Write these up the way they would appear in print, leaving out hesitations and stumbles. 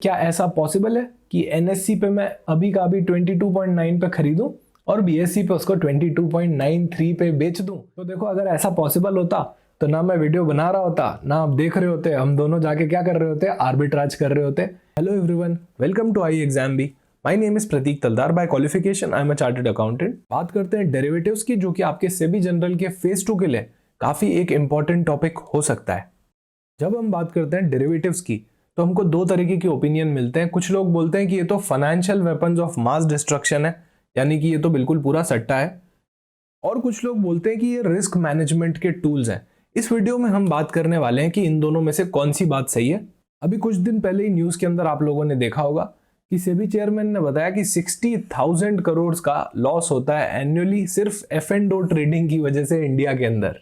क्या ऐसा पॉसिबल है कि एनएससी पे मैं अभी का अभी 22.9 पे खरीदूं और बीएससी पे उसको 22.93 पे बेच दूं? तो देखो, अगर ऐसा पॉसिबल होता तो ना मैं वीडियो बना रहा होता, ना आप देख रहे होते, हम दोनों जाके क्या कर रहे होते, आर्बिट्राज कर रहे होते। Hello everyone, welcome to ixamBee. My name is Prateek Taldar. By qualification I am a chartered accountant. बात करते हैं डेरिवेटिव्स की, जो कि आपके सेबी जनरल के फेज 2 के लिए काफी एक इंपॉर्टेंट टॉपिक हो सकता है। जब हम बात करते हैं डेरिवेटिव्स की तो हमको दो तरीके के ओपिनियन मिलते हैं। कुछ लोग बोलते हैं कि ये तो financial weapons of mass destruction है, यानी कि ये तो बिल्कुल पूरा सट्टा है। और कुछ लोग बोलते हैं कि ये रिस्क मैनेजमेंट के टूल्स हैं। इस वीडियो में हम बात करने वाले हैं कि इन दोनों में से कौन सी बात सही है। अभी कुछ दिन पहले ही न्यूज के अंदर आप लोगों ने देखा होगा कि सेबी चेयरमैन ने बताया कि 60,000 करोड़ का लॉस होता है एनुअली सिर्फ F&O ट्रेडिंग की वजह से इंडिया के अंदर।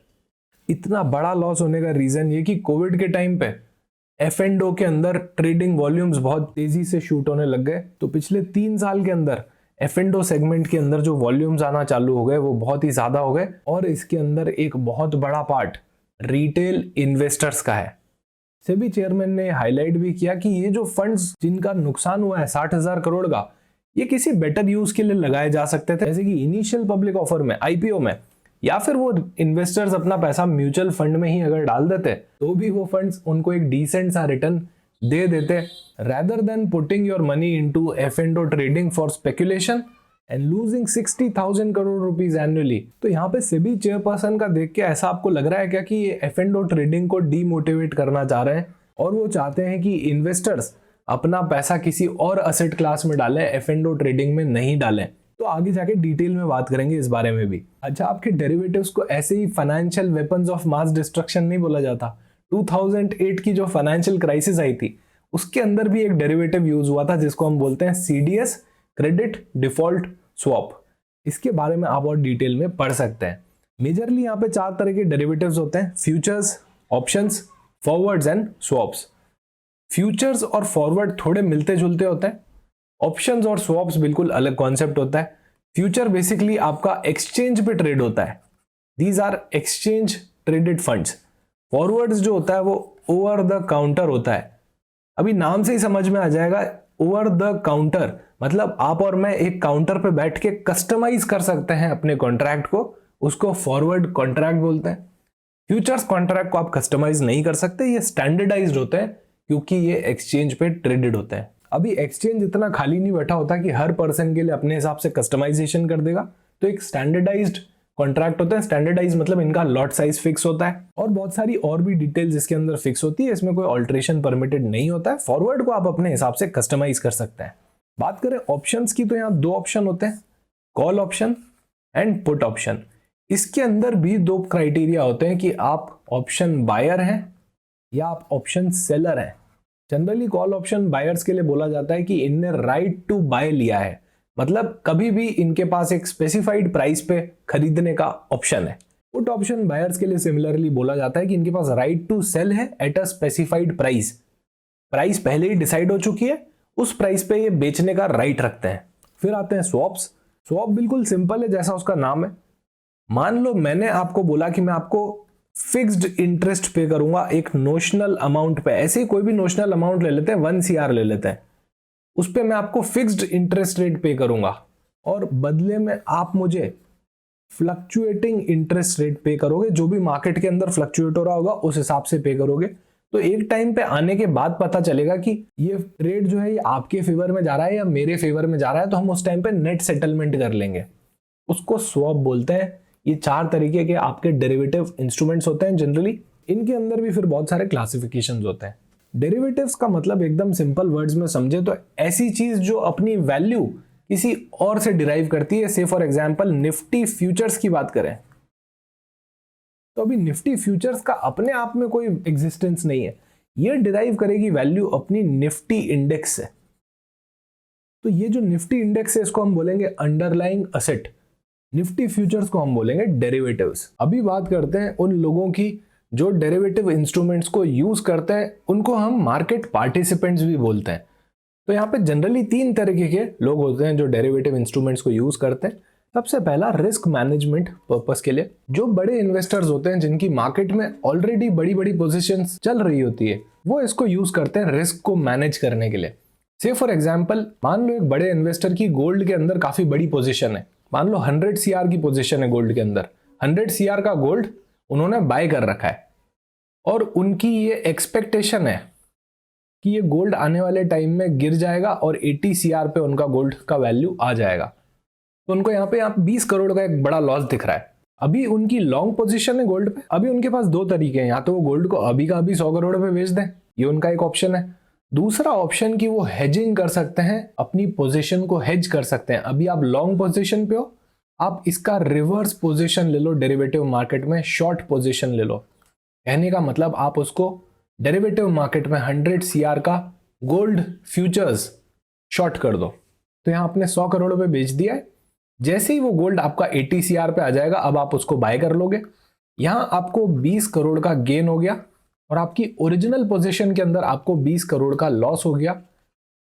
इतना बड़ा लॉस होने का रीजन ये कि कोविड के टाइम पे F&O के अंदर ट्रेडिंग वॉल्यूम्स बहुत तेजी से शूट होने लग गए। तो पिछले 3 साल के अंदर F&O सेगमेंट के अंदर जो वॉल्यूम्स आना चालू हो गए वो बहुत ही ज्यादा हो गए, और इसके अंदर एक बहुत बड़ा पार्ट रिटेल इन्वेस्टर्स का है। सेबी चेयरमैन ने हाईलाइट भी किया कि ये जो फंड्स जिनका नुकसान हुआ है 60,000 करोड़ का, ये किसी बेटर यूज के लिए लगाए जा सकते थे, जैसे कि इनिशियल पब्लिक ऑफर में, IPO में, या फिर वो इन्वेस्टर्स अपना पैसा म्यूचुअल फंड में ही अगर डाल देते तो भी वो फंड्स उनको एक डिसेंट सा रिटर्न दे देते, rather than putting your money into F&O trading for speculation and losing 60,000 crore rupees annually. तो यहाँ पे सेबी चेयरपर्सन का देख के ऐसा आपको लग रहा है क्या कि ये F&O ट्रेडिंग को डीमोटिवेट करना चाह रहे हैं और वो चाहते हैं कि इन्वेस्टर्स अपना पैसा किसी और असेट क्लास में डालें, F&O ट्रेडिंग में नहीं डालें? तो आगे जाके डिटेल में बात करेंगे इस बारे में भी। अच्छा, आपके डेरिवेटिव्स को ऐसे ही financial weapons of mass destruction नहीं बोला जाता। 2008 की जो फाइनेंशियल क्राइसिस आई थी उसके अंदर भी एक डेरिवेटिव यूज हुआ था जिसको हम बोलते हैं CDS, क्रेडिट डिफॉल्ट स्वैप। इसके बारे में आप और डिटेल में पढ़ सकते हैं। मेजरली यहाँ पे 4 तरह के डेरिवेटिव्स होते हैं: futures, options, forwards and swaps. Futures और फॉरवर्ड थोड़े मिलते जुलते होते हैं, ऑप्शंस और स्वैप्स बिल्कुल अलग कॉन्सेप्ट होता है। फ्यूचर बेसिकली आपका एक्सचेंज पे ट्रेड होता है, these are exchange traded funds. Forwards जो होता है वो ओवर द काउंटर होता है। अभी नाम से ही समझ में आ जाएगा, ओवर द काउंटर मतलब आप और मैं एक काउंटर पे बैठ के कस्टमाइज कर सकते हैं अपने कॉन्ट्रैक्ट को, उसको फॉरवर्ड कॉन्ट्रैक्ट बोलते हैं। फ्यूचर्स कॉन्ट्रैक्ट को आप कस्टमाइज नहीं कर सकते, ये स्टैंडर्डाइज्ड होते हैं क्योंकि ये एक्सचेंज पे ट्रेडेड होते हैं। अभी एक्सचेंज इतना खाली नहीं बैठा होता कि हर पर्सन के लिए अपने हिसाब से कस्टमाइजेशन कर देगा, तो एक स्टैंडर्डाइज्ड कॉन्ट्रैक्ट होता है। स्टैंडर्डाइज मतलब इनका लॉट साइज फिक्स होता है और बहुत सारी और भी डिटेल्स इसके अंदर फिक्स होती है, इसमें कोई ऑल्ट्रेशन परमिटेड नहीं होता है। फॉरवर्ड को आप अपने हिसाब से कस्टमाइज कर सकते हैं। बात करें ऑप्शंस की तो यहाँ 2 ऑप्शन होते हैं, call option and put option. इसके अंदर भी 2 क्राइटेरिया होते हैं कि आप ऑप्शन बायर हैं या आप ऑप्शन सेलर हैं। जनरली कॉल ऑप्शन बायर्स के लिए बोला जाता है कि इनने राइट टू बाय लिया है, मतलब कभी भी इनके पास एक स्पेसिफाइड प्राइस पे खरीदने का ऑप्शन है। पुट ऑप्शन बायर्स के लिए सिमिलरली बोला जाता है कि इनके पास राइट टू सेल है at a specified price. Price पहले ही डिसाइड हो चुकी है, उस प्राइस पे ये बेचने का राइट रखते हैं। फिर आते हैं स्वैप्स। स्वैप बिल्कुल सिंपल है, जैसा उसका नाम है। मान लो मैंने आपको बोला कि मैं आपको फिक्स्ड इंटरेस्ट पे करूंगा एक नोशनल अमाउंट पे, ऐसे ही कोई भी नोशनल अमाउंट ले लेते हैं, 1 CR ले लेते हैं, उस पे मैं आपको फिक्स्ड इंटरेस्ट रेट पे करूंगा और बदले में आप मुझे फ्लक्चुएटिंग इंटरेस्ट रेट पे करोगे। जो भी मार्केट के अंदर फ्लक्चुएट हो रहा होगा उस हिसाब से पे करोगे। तो एक टाइम पे आने के बाद पता चलेगा कि ये ट्रेड जो है ये आपके फेवर में जा रहा है या मेरे फेवर में जा रहा है, तो हम उस टाइम पे नेट सेटलमेंट कर लेंगे, उसको स्वैप बोलते हैं। ये 4 तरीके के आपके डेरिवेटिव इंस्ट्रूमेंट्स होते हैं जनरली। इनके अंदर भी फिर बहुत सारे क्लासिफिकेशंस होते हैं। डेरिवेटिव्स का मतलब एकदम सिंपल वर्ड्स में समझे तो ऐसी चीज जो अपनी वैल्यू किसी और से डिराइव करती है। से फॉर एग्जांपल निफ्टी फ्यूचर्स की बात करें तो अभी निफ्टी फ्यूचर्स का अपने आप में कोई एग्जिस्टेंस नहीं है, ये डिराइव करेगी वैल्यू अपनी निफ्टी इंडेक्स से। तो ये जो निफ्टी इंडेक्स है इसको हम बोलेंगे अंडरलाइंग असेट, निफ्टी फ्यूचर्स को हम बोलेंगे डेरिवेटिव्स। अभी बात करते हैं उन लोगों की जो डेरिवेटिव इंस्ट्रूमेंट्स को यूज करते हैं, उनको हम मार्केट पार्टिसिपेंट्स भी बोलते हैं। तो यहाँ पे जनरली 3 तरीके के लोग होते हैं जो डेरिवेटिव इंस्ट्रूमेंट्स को यूज करते हैं। सबसे पहला रिस्क मैनेजमेंट पर्पस के लिए, जो बड़े इन्वेस्टर्स होते हैं जिनकी मार्केट में ऑलरेडी बड़ी बड़ी पोजीशंस चल रही होती है, वो इसको यूज करते हैं रिस्क को मैनेज करने के लिए। से फॉर एग्जाम्पल मान लो एक बड़े इन्वेस्टर की गोल्ड के अंदर काफी बड़ी पोजीशन है, मान लो 100 CR की पोजीशन है गोल्ड के अंदर, 100 CR का गोल्ड उन्होंने बाय कर रखा है और उनकी ये एक्सपेक्टेशन है कि ये गोल्ड आने वाले टाइम में गिर जाएगा और 80 CR पे उनका गोल्ड का वैल्यू आ जाएगा। तो उनको यहाँ पे 20 करोड़ का एक बड़ा लॉस दिख रहा है। अभी उनकी लॉन्ग पोजीशन है गोल्ड पे। अभी उनके पास दो तरीके हैं, या तो वो गोल्ड को अभी का अभी 100 करोड़ पे बेच दें, ये उनका एक ऑप्शन है। दूसरा ऑप्शन कि वो हेजिंग कर सकते हैं, अपनी पोजीशन को हेज कर सकते हैं। अभी आप लॉन्ग पोजीशन पे हो, आप इसका रिवर्स पोजीशन ले लो डेरिवेटिव मार्केट में, शॉर्ट पोजीशन ले लो। कहने का मतलब आप उसको डेरिवेटिव मार्केट में 100 CR का गोल्ड फ्यूचर्स शॉर्ट कर दो। तो यहां आपने 100 करोड़ पे बेच दिया है, जैसे ही वो गोल्ड आपका 80 CR पे आ जाएगा, अब आप उसको बाय कर लोगे। यहां आपको 20 करोड़ का गेन हो गया और आपकी ओरिजिनल पोजीशन के अंदर आपको 20 करोड़ का लॉस हो गया।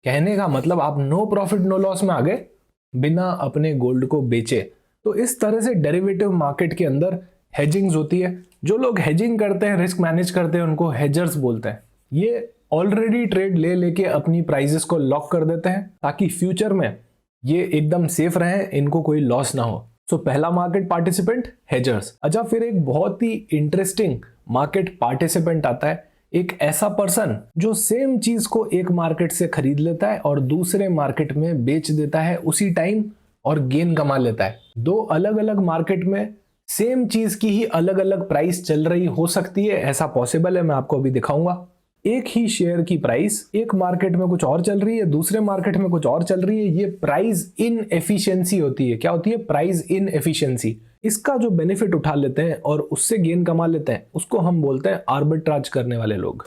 कहने का मतलब आप नो प्रॉफिट नो लॉस में आ गए बिना अपने गोल्ड को बेचे। तो इस तरह से डेरिवेटिव मार्केट के अंदर हेजिंग्स होती है। जो लोग हेजिंग करते हैं, रिस्क मैनेज करते हैं, उनको हेजर्स बोलते हैं। ये ऑलरेडी ट्रेड ले लेके अपनी प्राइजेस को लॉक कर देते हैं ताकि फ्यूचर में ये एकदम सेफ रहे, इनको कोई लॉस ना हो। सो पहला मार्केट पार्टिसिपेंट हेजर्स। अच्छा, फिर एक बहुत ही इंटरेस्टिंग मार्केट पार्टिसिपेंट आता है, एक ऐसा पर्सन जो सेम चीज को एक मार्केट से खरीद लेता है और दूसरे मार्केट में बेच देता है उसी टाइम और गेन कमा लेता है। दो अलग अलग मार्केट में सेम चीज की ही अलग अलग प्राइस चल रही हो सकती है, ऐसा पॉसिबल है, मैं आपको अभी दिखाऊंगा। एक ही शेयर की प्राइस एक मार्केट में कुछ और चल रही है, दूसरे मार्केट में कुछ और चल रही है। ये प्राइस इन एफिशिएंसी होती है। क्या होती है? Price in efficiency. इसका जो बेनिफिट उठा लेते हैं और उससे गेन कमा लेते हैं, उसको हम बोलते हैं आर्बिट्राज करने वाले लोग।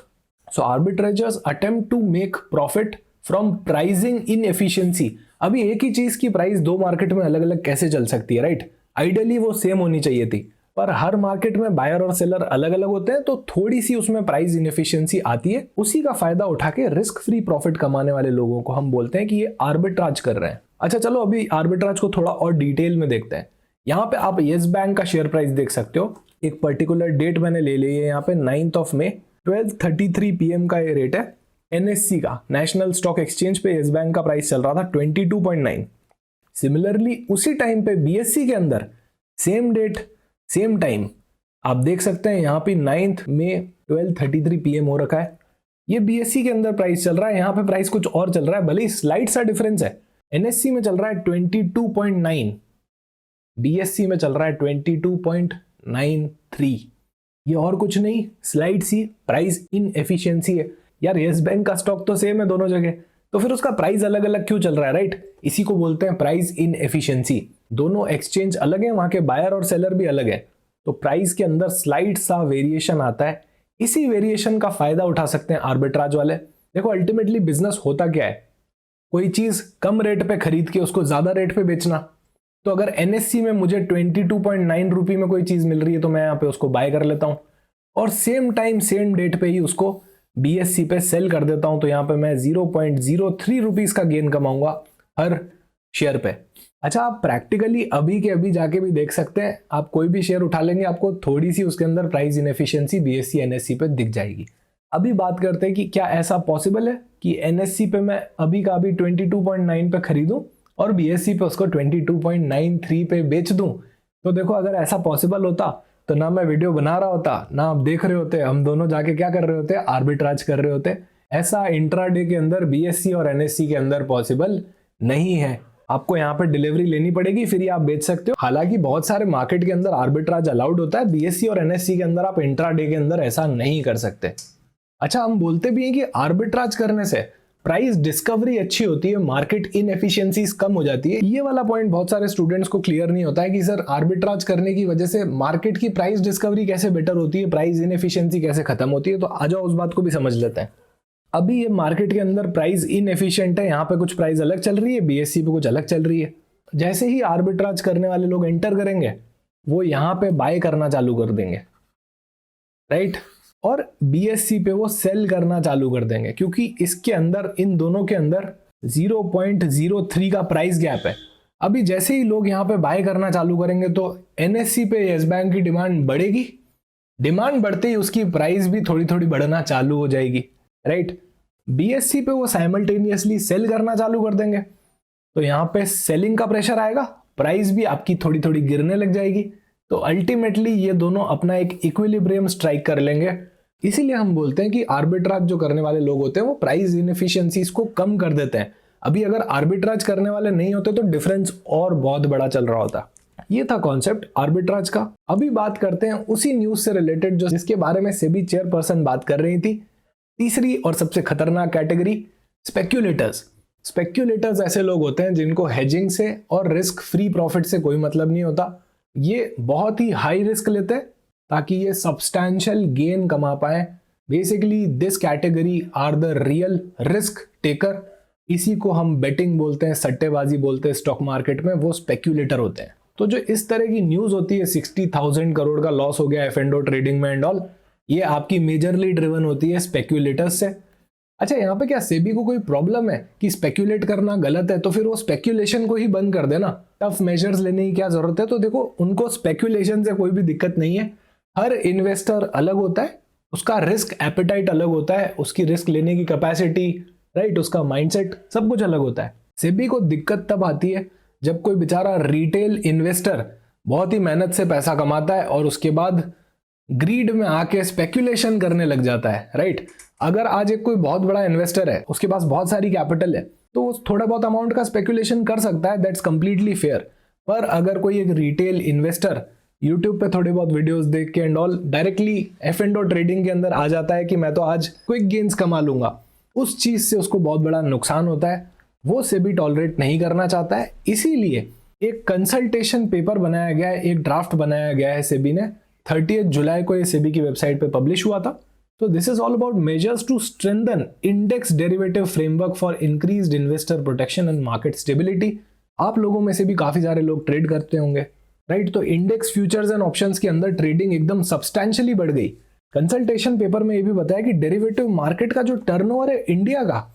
So arbitrageurs attempt to make profit from pricing inefficiency. अभी एक ही चीज की प्राइस दो मार्केट में अलग अलग कैसे चल सकती है, राइट? आइडियली वो सेम होनी चाहिए थी, पर हर मार्केट में बायर और सेलर अलग अलग होते हैं, तो थोड़ी सी उसमें प्राइस इनएफिशिएंसी आती है। उसी का फायदा उठा के रिस्क फ्री प्रॉफिट कमाने वाले लोगों को हम बोलते हैं कि ये आर्बिट्राज कर रहे हैं। अच्छा, चलो अभी आर्बिट्राज को थोड़ा और डिटेल में देखते हैं। यहाँ पे आप येस बैंक का शेयर प्राइस देख सकते हो। एक पर्टिकुलर डेट मैंने ले ली है, यहाँ पे 9 मई 12:33 PM का ये रेट है। NSE का, नेशनल स्टॉक एक्सचेंज पे येस बैंक का प्राइस चल रहा था 22.9। सिमिलरली उसी टाइम पे BSE के अंदर सेम डेट सेम टाइम आप देख सकते हैं, यहाँ पे 9 मई 12:33 PM हो रखा है। ये BSE के अंदर प्राइस चल रहा है, यहाँ पे प्राइस कुछ और चल रहा है, भले ही स्लाइट सा डिफरेंस है। NSE में चल रहा है 22.9, BSE में चल रहा है 22.93। ये और कुछ नहीं, slightly price inefficiency है। यार येस बैंक का स्टॉक तो सेम है दोनों जगह, तो फिर उसका प्राइस अलग अलग क्यों चल रहा है, राइट? इसी को बोलते हैं प्राइस इन एफिशिएंसी। दोनों एक्सचेंज अलग है, वहां के बायर और सेलर भी अलग है, तो प्राइस के अंदर स्लाइड सा वेरिएशन आता है। इसी वेरिएशन का फायदा उठा सकते हैं आर्बिट्राज वाले। देखो अल्टीमेटली बिजनेस होता क्या है, कोई चीज कम रेट पे खरीद के उसको ज्यादा रेट पे बेचना। तो अगर NSE में मुझे 22.9 रुपये में कोई चीज मिल रही है तो मैं यहाँ पे उसको बाय कर लेता हूँ और सेम टाइम सेम डेट पे ही उसको BSE पे सेल कर देता हूँ, तो यहाँ पे मैं 0.03 रुपीज का गेन कमाऊंगा हर शेयर पे। अच्छा, आप प्रैक्टिकली अभी के अभी जाके भी देख सकते हैं, आप कोई भी शेयर उठा लेंगे, आपको थोड़ी सी उसके अंदर प्राइस इनएफिशिएंसी BSE NSE पे दिख जाएगी। अभी बात करते हैं कि क्या ऐसा पॉसिबल है कि NSE पे मैं अभी का अभी 22.9 पे खरीदूं और BSE पे उसको 22.93 पे बेच दूं। तो देखो अगर ऐसा पॉसिबल होता तो ना मैं वीडियो बना रहा होता, ना आप देख रहे होते, हम दोनों जाके क्या कर रहे होते? आर्बिट्राज कर रहे होते। ऐसा इंट्राडे के अंदर BSE और NSE के अंदर पॉसिबल नहीं है। आपको यहाँ पे डिलीवरी लेनी पड़ेगी, फिर ही आप बेच सकते हो। हालांकि बहुत सारे मार्केट के अंदर आर्बिट्राज अलाउड होता है, BSE और NSE के अंदर आप इंट्राडे के अंदर ऐसा नहीं कर सकते। अच्छा, हम बोलते भी हैं कि आर्बिट्राज करने से प्राइस डिस्कवरी अच्छी होती है, मार्केट इनएफिशिएंसीज कम हो जाती है। ये वाला पॉइंट बहुत सारे स्टूडेंट्स को क्लियर नहीं होता है कि सर आर्बिट्राज करने की वजह से मार्केट की प्राइस डिस्कवरी कैसे बेटर होती है, प्राइस इनएफिशिएंसी कैसे खत्म होती है। तो आ जाओ उस बात को भी समझ लेते हैं। अभी ये मार्केट के अंदर प्राइस इनएफिशिएंट है, यहाँ पे कुछ प्राइस अलग चल रही है, BSE पे कुछ अलग चल रही है। जैसे ही आर्बिट्राज करने वाले लोग एंटर करेंगे, वो यहाँ पे बाय करना चालू कर देंगे, राइट? और BSE पे वो सेल करना चालू कर देंगे, क्योंकि इसके अंदर, इन दोनों के अंदर 0.03 का प्राइस गैप है। अभी जैसे ही लोग यहाँ पे बाय करना चालू करेंगे तो NSE पे येस बैंक की डिमांड बढ़ेगी, डिमांड बढ़ते ही उसकी प्राइस भी थोड़ी थोड़ी बढ़ना चालू हो जाएगी, राइट? BSE पे वो साइमल्टेनियसली सेल करना चालू कर देंगे, तो यहाँ पे सेलिंग का प्रेशर आएगा, प्राइस भी आपकी थोड़ी थोड़ी गिरने लग जाएगी। तो अल्टीमेटली ये दोनों अपना एक इक्विलिब्रियम स्ट्राइक कर लेंगे। इसीलिए हम बोलते हैं कि आर्बिट्राज जो करने वाले लोग होते हैं वो प्राइस इनएफिशिएंसीज को कम कर देते हैं। अभी अगर आर्बिट्राज करने वाले नहीं होते तो डिफरेंस और बहुत बड़ा चल रहा होता। ये था कॉन्सेप्ट आर्बिट्राज का। अभी बात करते हैं उसी न्यूज से रिलेटेड जो जिसके बारे में सेबी चेयरपर्सन बात कर रही थी। तीसरी और सबसे खतरनाक कैटेगरी, स्पेक्यूलेटर्स। स्पेक्यूलेटर्स ऐसे लोग होते हैं जिनको हेजिंग से और रिस्क फ्री प्रॉफिट से कोई मतलब नहीं होता। ये बहुत ही हाई रिस्क लेते हैं ताकि ये सब्सटैंशियल गेन कमा पाए। Basically this category are the real risk taker. इसी को हम बेटिंग बोलते हैं, सट्टेबाजी बोलते हैं स्टॉक मार्केट में, वो स्पेक्यूलेटर होते हैं। तो जो इस तरह की न्यूज होती है 60,000 करोड़ का लॉस हो गया F&O ट्रेडिंग में एंड ऑल, ये आपकी मेजरली ड्रिवन होती है स्पेक्यूलेटर्स से। अच्छा, यहाँ पे क्या सेबी को कोई प्रॉब्लम है कि स्पेक्यूलेट करना गलत है? तो फिर वो स्पेक्यूलेशन को ही बंद कर देना, टफ मेजर्स लेने की क्या जरूरत है? तो देखो, उनको स्पेक्यूलेशन से कोई भी दिक्कत नहीं है। हर इन्वेस्टर अलग होता है, उसका रिस्क एपेटाइट अलग होता है, उसकी रिस्क लेने की कैपेसिटी, राइट, उसका माइंडसेट, सब कुछ अलग होता है। सेबी को दिक्कत तब आती है जब कोई बेचारा रिटेल इन्वेस्टर बहुत ही मेहनत से पैसा कमाता है और उसके बाद ग्रीड में आके स्पेक्यूलेशन करने लग जाता है, राइट। अगर आज एक कोई बहुत बड़ा इन्वेस्टर है, उसके पास बहुत सारी कैपिटल है, तो वो थोड़ा बहुत अमाउंट का स्पेक्यूलेशन कर सकता है, दैट्स कंप्लीटली फेयर। पर अगर कोई एक रिटेल इन्वेस्टर यूट्यूब पे थोड़े बहुत वीडियोस देख के and all directly F&O trading के अंदर आ जाता है कि मैं तो आज क्विक गेन्स कमा लूंगा, उस चीज से उसको बहुत बड़ा नुकसान होता है। वो सेबी टॉलरेट नहीं करना चाहता है। इसीलिए एक कंसल्टेशन पेपर बनाया गया है, एक ड्राफ्ट बनाया गया है सेबी ने। 30 जुलाई को ये सेबी की वेबसाइट पे पब्लिश हुआ था। तो this is all about measures to strengthen index derivative framework for increased investor protection and market stability. आप लोगों में से भी काफी सारे लोग ट्रेड करते होंगे, राइट। तो इंडेक्स फ्यूचर्स एंड ऑप्शंस के अंदर ट्रेडिंग एकदम सब्सटैंशियली बढ़ गई। कंसल्टेशन पेपर में ये भी बताया कि डेरिवेटिव मार्केट का जो टर्नओवर है इंडिया का,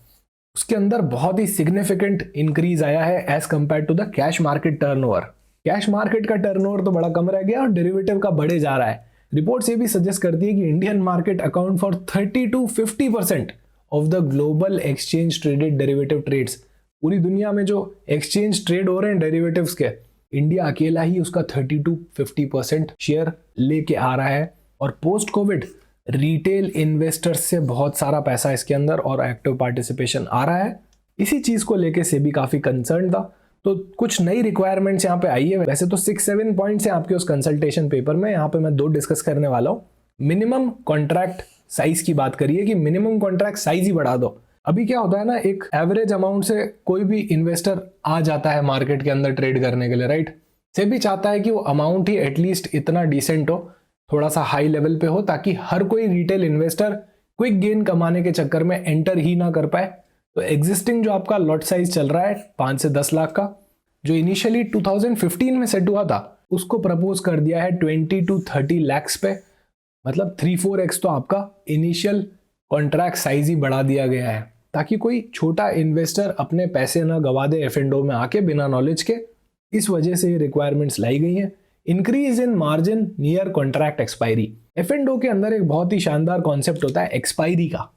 उसके अंदर बहुत ही सिग्निफिकेंट इंक्रीज आया है as compare to the cash market turnover. Cash market का टर्नओवर तो बड़ा कम रह गया और डेरिवेटिव का बढ़े जा रहा है। रिपोर्ट्स ये भी सजेस्ट करती है कि Indian market account for 30 to 50% of the global exchange traded derivative trades. पूरी दुनिया में जो एक्सचेंज ट्रेड हो रहे हैं डेरिवेटिव्स के, इंडिया अकेला ही उसका 30 to 50% शेयर लेके आ रहा है। और पोस्ट कोविड रिटेल इन्वेस्टर्स से बहुत सारा पैसा इसके अंदर और एक्टिव पार्टिसिपेशन आ रहा है। इसी चीज को लेके सेबी काफी कंसर्न था। तो कुछ नई रिक्वायरमेंट्स यहाँ पे आई है। वैसे तो 6-7 पॉइंट्स हैं आपके उस कंसल्टेशन पेपर में, यहाँ पे मैं 2 डिस्कस करने वाला हूँ। मिनिमम कॉन्ट्रैक्ट साइज की बात करिए कि मिनिमम कॉन्ट्रैक्ट साइज ही बढ़ा दो। अभी क्या होता है ना, एक एवरेज अमाउंट से कोई भी इन्वेस्टर आ जाता है मार्केट के अंदर ट्रेड करने के लिए, राइट। सेबी चाहता है कि वो अमाउंट ही एटलीस्ट इतना डिसेंट हो, थोड़ा सा हाई लेवल पे हो, ताकि हर कोई रिटेल इन्वेस्टर क्विक गेन कमाने के चक्कर में एंटर ही ना कर पाए। तो एग्जिस्टिंग जो आपका लॉट साइज चल रहा है 5 से 10 लाख का, जो इनिशियली 2015 में सेट हुआ था, उसको प्रपोज कर दिया है 20 to 30 lakhs पे। मतलब 3-4x तो आपका इनिशियल कॉन्ट्रैक्ट साइज ही बढ़ा दिया गया है, ताकि कोई छोटा इन्वेस्टर अपने पैसे ना गवा दे F&O में आके बिना नॉलेज के। इस वजह से ये रिक्वायरमेंट्स लाई गई हैं। Increase in margin near contract expiry. F&O के अंदर एक बहुत ही शानदार कॉन्सेप्ट होता है एक्सपायरी का,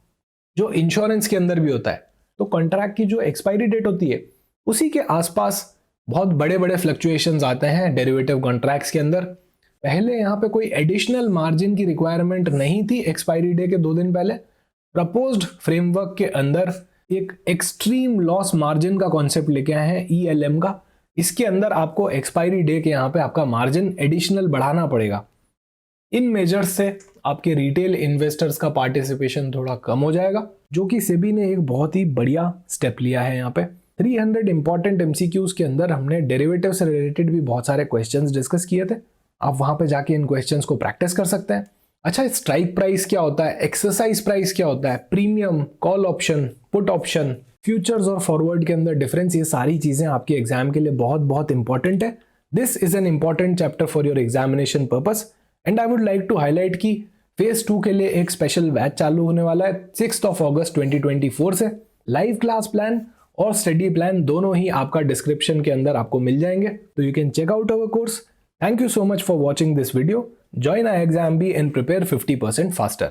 जो इंश्योरेंस के अंदर भी होता है। तो कॉन्ट्रैक्ट की जो एक्सपायरी डेट होती है, उसी के आसपास बहुत बड़े बड़े फ्लक्चुएशंस आते हैं डेरिवेटिव कॉन्ट्रैक्ट्स के अंदर। पहले यहाँ पे कोई एडिशनल मार्जिन की रिक्वायरमेंट नहीं थी एक्सपायरी डे के 2 दिन पहले। प्रपोज्ड फ्रेमवर्क के अंदर एक एक्सट्रीम लॉस मार्जिन का कॉन्सेप्ट लेके आए हैं, ELM का। इसके अंदर आपको एक्सपायरी डे के यहाँ पे आपका मार्जिन एडिशनल बढ़ाना पड़ेगा। इन मेजर्स से आपके रिटेल इन्वेस्टर्स का पार्टिसिपेशन थोड़ा कम हो जाएगा, जो कि सेबी ने एक बहुत ही बढ़िया स्टेप लिया है। यहाँ पे 300 इंपॉर्टेंट MCQs के अंदर हमने डेरिवेटिव से रिलेटेड भी बहुत सारे क्वेश्चंस डिस्कस किए थे। आप वहां पे जाके इन क्वेश्चंस को प्रैक्टिस कर सकते हैं। अच्छा, स्ट्राइक प्राइस क्या होता है, एक्सरसाइज प्राइस क्या होता है, premium, call option, put option, futures और फॉरवर्ड के अंदर डिफरेंस, ये सारी चीजें आपके एग्जाम के लिए बहुत बहुत इंपॉर्टेंट है। This is an important chapter for your examination purpose. And I would like to highlight कि फेज 2 के लिए एक स्पेशल बैच चालू होने वाला है 6 अगस्त 2024 से। लाइव क्लास प्लान और स्टडी प्लान दोनों ही आपका डिस्क्रिप्शन के अंदर आपको मिल जाएंगे, तो you can check out our course. Thank you so much for watching this video. Join IXAMB and prepare 50% faster.